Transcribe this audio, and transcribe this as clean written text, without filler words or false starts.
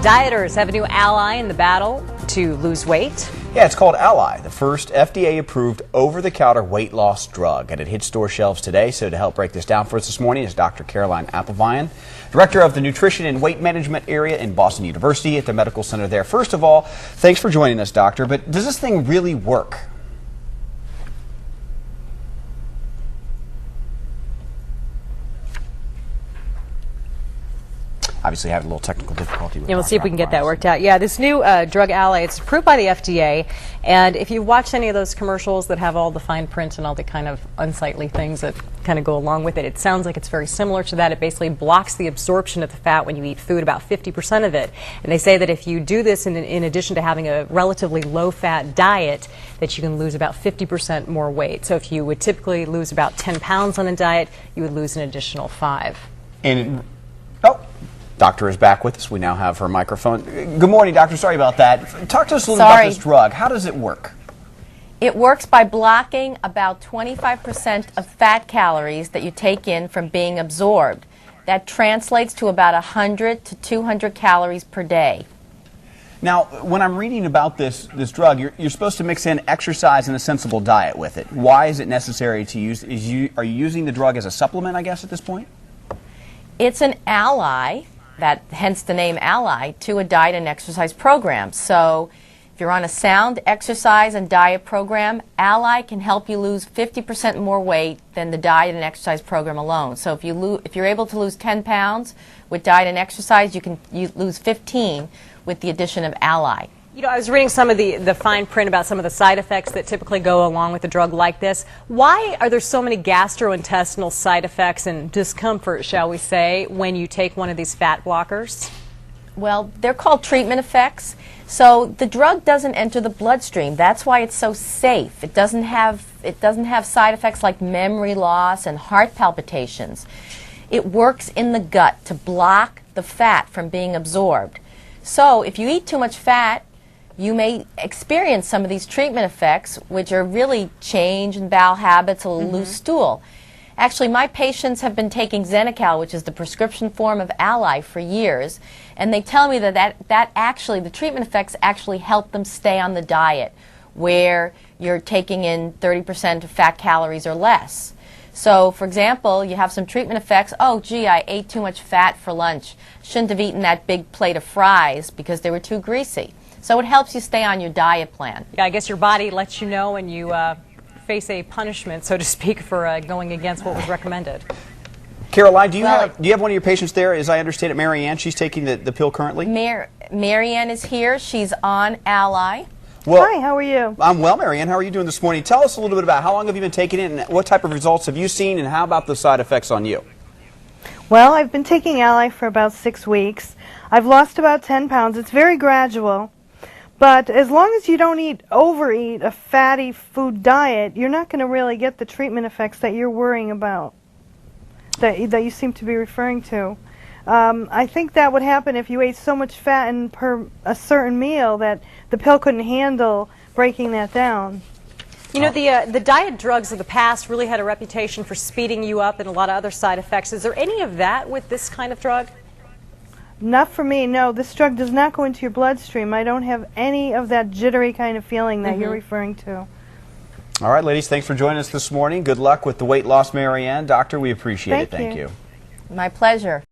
Dieters have a new ally in the battle to lose weight. Yeah, it's called Alli, the first FDA-approved over-the-counter weight loss drug, and it hits store shelves today. So to help break this down for us this morning is Dr. Caroline Applevian, director of the Nutrition and Weight Management area in Boston University at the Medical Center there. First of all, thanks for joining us, doctor, but does this thing really work? Obviously having a little technical difficulty with we'll see if we can get that worked out. Yeah, this new drug Alli, it's approved by the FDA, and if you watch any of those commercials that have all the fine print and all the kind of unsightly things that kind of go along with it, it sounds like it's very similar to that. It basically blocks the absorption of the fat when you eat food, about 50% of it. And they say that if you do this in addition to having a relatively low-fat diet, that you can lose about 50% more weight. So if you would typically lose about 10 pounds on a diet, you would lose an additional 5. And Doctor is back with us. We now have her microphone. Good morning, doctor. Sorry about that. Talk to us a little about this drug. How does it work? It works by blocking about 25% of fat calories that you take in from being absorbed. That translates to about 100 to 200 calories per day. Now, when I'm reading about this drug, you're supposed to mix in exercise and a sensible diet with it. Why is it necessary to use? Are you using the drug as a supplement, I guess, at this point? It's an ally, hence the name Alli, to a diet and exercise program. So if you're on a sound exercise and diet program, Alli can help you lose 50% more weight than the diet and exercise program alone. So if you're able to lose 10 pounds with diet and exercise, you lose 15 with the addition of Alli. You know, I was reading some of the fine print about some of the side effects that typically go along with a drug like this. Why are there so many gastrointestinal side effects and discomfort, shall we say, when you take one of these fat blockers? Well, they're called treatment effects. So the drug doesn't enter the bloodstream. That's why it's so safe. It doesn't have side effects like memory loss and heart palpitations. It works in the gut to block the fat from being absorbed. So if you eat too much fat, you may experience some of these treatment effects, which are really change in bowel habits, a loose stool. Actually, my patients have been taking Xenical, which is the prescription form of Alli, for years, and they tell me that the treatment effects actually help them stay on the diet, where you're taking in 30% of fat calories or less. So, for example, you have some treatment effects. Oh, gee, I ate too much fat for lunch. Shouldn't have eaten that big plate of fries because they were too greasy. So it helps you stay on your diet plan. Yeah, I guess your body lets you know and you face a punishment, so to speak, for going against what was recommended. Caroline, do you have one of your patients there? As I understand it, Marianne, she's taking the pill currently? Marianne is here. She's on Alli. Well, hi, how are you? I'm well, Marianne. How are you doing this morning? Tell us a little bit about how long have you been taking it and what type of results have you seen, and how about the side effects on you? Well, I've been taking Alli for about 6 weeks. I've lost about 10 pounds. It's very gradual. But as long as you don't overeat a fatty food diet, you're not going to really get the treatment effects that you're worrying about, that you seem to be referring to. I think that would happen if you ate so much fat in a certain meal that the pill couldn't handle breaking that down. You know, the diet drugs of the past really had a reputation for speeding you up and a lot of other side effects. Is there any of that with this kind of drug? Not for me, no. This drug does not go into your bloodstream. I don't have any of that jittery kind of feeling that you're referring to. All right, ladies, thanks for joining us this morning. Good luck with the weight loss, Marianne. Doctor, we appreciate it. Thank you. My pleasure.